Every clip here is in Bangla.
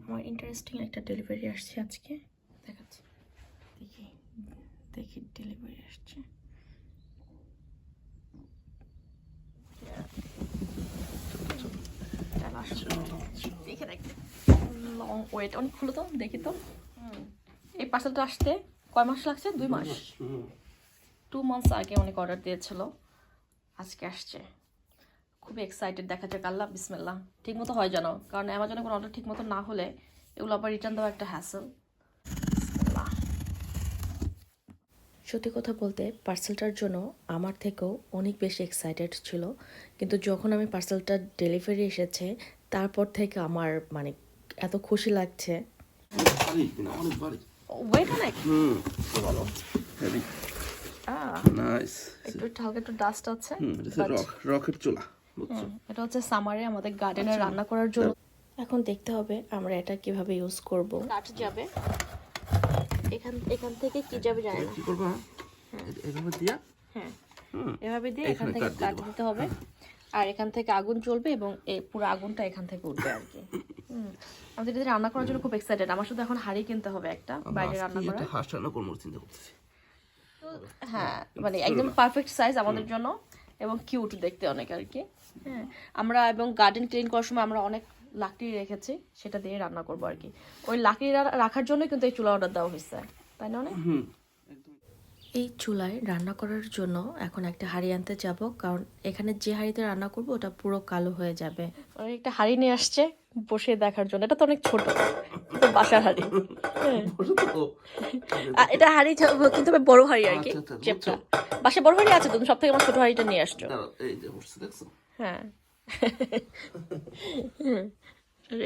আমার ইন্টারেস্টিং একটা ডেলিভারি আসছে আজকে, দেখাচ্ছি। দেখি দেখি ডেলিভারি আসছে। দেখে দেখতে লং ওয়েট, অনেক খুলো তো দেখি তো। এই পার্সেলটা আসতে কয় মাস লাগছে? 2 মাস, 2 মান্থস আগে অনেক অর্ডার দিয়েছিল, আজকে আসছে। খুবই এক্সাইটেড, দেখা যাক। আল্লাহ বিসমিল্লাহ, ঠিক মতো হয় জানো, কারণ অ্যামাজনে কোনো অর্ডার ঠিক মতো না হলে এগুলো আবার রিটার্ন দেওয়া একটা হ্যাসেল। সত্যি কথা বলতে পার্সেলটার জন্য আমার থেকেও অনেক বেশি এক্সাইটেড ছিল, কিন্তু যখন আমি পার্সেলটা ডেলিভারি এসেছে তারপর থেকে আমার মানে এত খুশি লাগছে। ওয়েট অনেক বলো, একটু হালকা একটু ডাস্ট আছে। রকেট চুলা, এটা হচ্ছে সামারে আমাদের গার্ডেনে রান্না করার জন্য। এখন দেখতে হবে আমরা এটা কিভাবে ইউজ করব। কাট যাবে এখান থেকে কি যাবে জানি না, কি করবা এভাবে দিয়া? হ্যাঁ এভাবে দিয়ে এখান থেকে কাট দিতে হবে, আর এখান থেকে আগুন জ্বলবে এবং এই পুরো আগুনটা এখান থেকে উঠবে আর কি। আমাদের এটা রান্না করার জন্য খুব এক্সাইটেড। আমার শুধু এখন হাঁড়ি কিনতে হবে একটা, বাইরে রান্না করা। এটা হাঁস রান্না করব চিন্তা করতেছি। হ্যাঁ মানে একদম পারফেক্ট সাইজ আমাদের জন্য এবং কিউট দেখতে অনেক আর কি। হ্যাঁ আমরা এবং গার্ডেন ক্লিন করার সময় আমরা অনেক লাকড়ি রেখেছি, সেটা দিয়ে রান্না করবো আর কি। ওই লাকড়ি রাখার জন্য কিন্তু এই চুলা অর্ডার দেওয়া হয়েছে, তাই না? অনেক এই চুলায় রান্না করার জন্য এখন একটা হাঁড়ি আনতে যাব, কারণ এখানে যে হাঁড়িতে রান্না করব ওটা পুরো কালো হয়ে যাবে। একটা হাঁড়ি নিয়ে আসছে বসে দেখার জন্য। এটা তো অনেক ছোট, বাসার হাঁড়ি। এটা হাঁড়ি কিন্তু বড় হাঁড়ি আর কি, চেপটা। বাসায় বড় হাঁড়ি আছে তো, সব থেকে আমার ছোট হাঁড়িটা নিয়ে আসছো। হ্যাঁ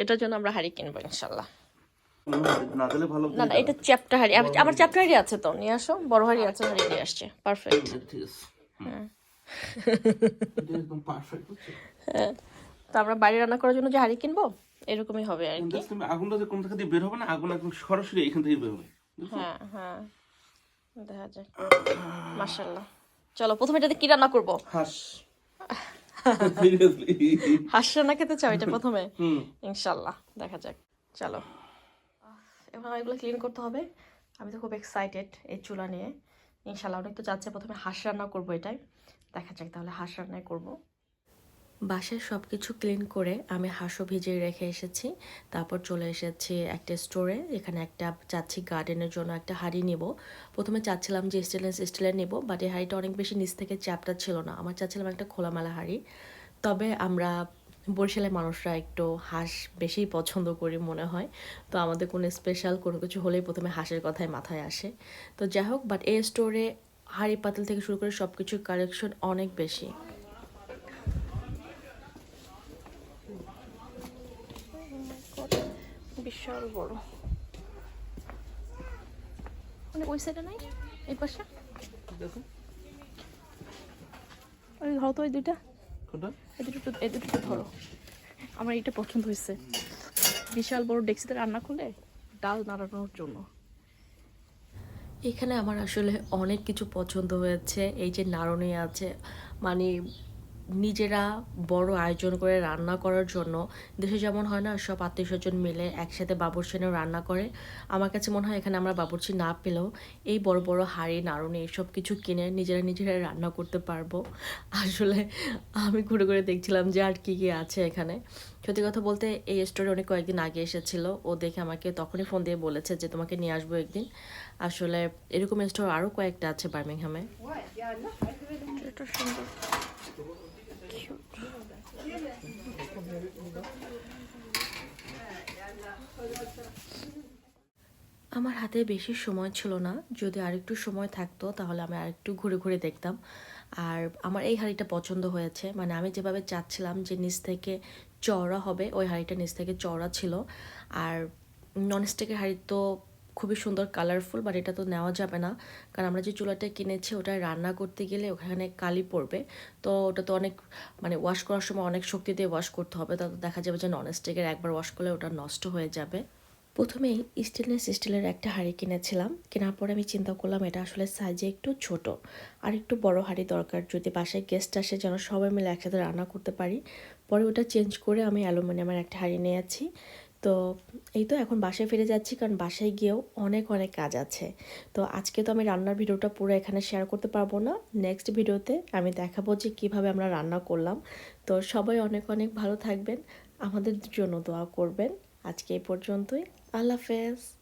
এটার জন্য আমরা হাঁড়ি কিনবো ইনশাল্লাহ। না না এটা চ্যাপ্টা হাঁড়ি, আমার চ্যাপ্টা হাঁড়ি আছে তো, নিয়ে আসো। বড় হাঁড়ি আছে, হাঁড়ি নিয়ে আসছে, পারফেক্ট। হ্যাঁ হ্যাঁ, তো আমরা বাইরে রান্না করার জন্য যে হাঁড়ি কিনবো এরকমই হবে আর কি। আগুনটা যে কোন থেকে দিয়ে বের হবে না, আগুন একদম সরাসরি এখান থেকে বের হবে। হ্যাঁ হ্যাঁ দেখা যাক। মাশাআল্লাহ, চলো প্রথমে এটাতে কি রান্না করবো? হাঁস। হাঁস রান্না খেতে চাও এটা প্রথমে? ইনশাল্লাহ দেখা যাক, চলো। এবার এগুলো ক্লিন করতে হবে। আমি তো খুব এক্সাইটেড এই চুলা নিয়ে। ইনশাল্লাহ অনেক তো যাচ্ছে, প্রথমে হাঁস রান্না করবো, এটাই দেখা যাক তাহলে হাঁস রান্নাই করবো। বাসায় সব কিছু ক্লিন করে আমি হাঁসও ভিজিয়ে রেখে এসেছি। তারপর চলে এসেছি একটা স্টোরে, এখানে একটা চাচ্ছি গার্ডেনের জন্য একটা হাঁড়ি নিব। প্রথমে চাচ্ছিলাম যে স্টেনলেস স্টিলের নেব, বাট এই হাঁড়িটা অনেক বেশি নিচ থেকে চ্যাপটা ছিল না, আমার চাচ্ছিলাম একটা খোলামেলা হাঁড়ি। তবে আমরা বরিশালের মানুষরা একটু হাঁস বেশিই পছন্দ করি মনে হয়, তো আমাদের কোনো স্পেশাল কোনো কিছু হলেই প্রথমে হাঁসের কথাই মাথায় আসে। তো যাই হোক, বাট এই স্টোরে হাঁড়ি পাতিল থেকে শুরু করে সব কিছুর কালেকশন অনেক বেশি। বিশাল বড়, মানে ওই সাইডে নাই, এই পাশে দেখো ওই ধরো তো, ওই দুইটা, এই দুটো ধরো। আমার এইটা পছন্দ হয়েছে, বিশাল বড় ডেক্সিতে রান্না করলে ডাল নাড়ানোর জন্য। এখানে আমার আসলে অনেক কিছু পছন্দ হয়েছে। এই যে নাড়ুনি আছে, মানে নিজেরা বড় আয়োজন করে রান্না করার জন্য। দেশে যেমন হয় না, সব আত্মীয় স্বজন মিলে একসাথে বাবুর্চিনেও রান্না করে, আমার কাছে মনে হয় এখানে আমরা বাবুর্চি না পেলেও এই বড় বড় হাঁড়ি নাড়ুনি এসব কিছু কিনে নিজেরা রান্না করতে পারবো। আসলে আমি ঘুরে ঘুরে দেখছিলাম যে আর কি কি আছে এখানে। সত্যি কথা বলতে এই স্টোরে অনেক কয়েকদিন আগে এসেছিল, ও দেখে আমাকে তখনই ফোন দিয়ে বলেছে যে তোমাকে নিয়ে আসবো একদিন। আসলে এরকম স্টোর আরও কয়েকটা আছে বার্মিংহামে। এটা সুন্দর, আমার হাতে বেশি সময় ছিল না, যদি আরেকটু সময় থাকতো তাহলে আমি আরেকটু ঘুরে ঘুরে দেখতাম। আর আমার এই হাঁড়িটা পছন্দ হয়েছে, মানে আমি যেভাবে চাচ্ছিলাম যে নিচ থেকে চওড়া হবে, ওই হাঁড়িটা নিচ থেকে চওড়া ছিল। আর ননস্টিকের হাঁড়ি তো খুবই সুন্দর কালারফুল, বাট এটা তো নেওয়া যাবে না, কারণ আমরা যে চুলাটা কিনেছি ওটা রান্না করতে গেলে ওখানে কালি পড়বে। তো ওটা তো অনেক মানে ওয়াশ করার সময় অনেক শক্তি দিয়ে ওয়াশ করতে হবে, তো দেখা যাবে যে ননস্টিকের একবার ওয়াশ করলে ওটা নষ্ট হয়ে যাবে। প্রথমেই স্টেনলেস স্টিলের একটা হাঁড়ি কিনেছিলাম, কেনার পরে আমি চিন্তা করলাম এটা আসলে সাইজে একটু ছোট, আর একটু বড় হাঁড়ি দরকার, যদি বাসায় গেস্ট আসে যেন সবাই মিলে একসাথে রান্না করতে পারি। পরে ওটা চেঞ্জ করে আমি অ্যালুমিনিয়ামের একটা হাঁড়ি নিয়েছি। তো এই তো এখন বাসায় ফিরে যাচ্ছি, কারণ বাসায় গিয়েও অনেক অনেক কাজ আছে। তো আজকে তো আমি রান্নার ভিডিওটা পুরো এখানে শেয়ার করতে পারবো না, নেক্সট ভিডিওতে আমি দেখাবো যে কীভাবে আমরা রান্না করলাম। তো সবাই অনেক অনেক ভালো থাকবেন, আমাদের জন্য দোয়া করবেন। আজকে এই পর্যন্তই, আল্লাহ হাফেজ।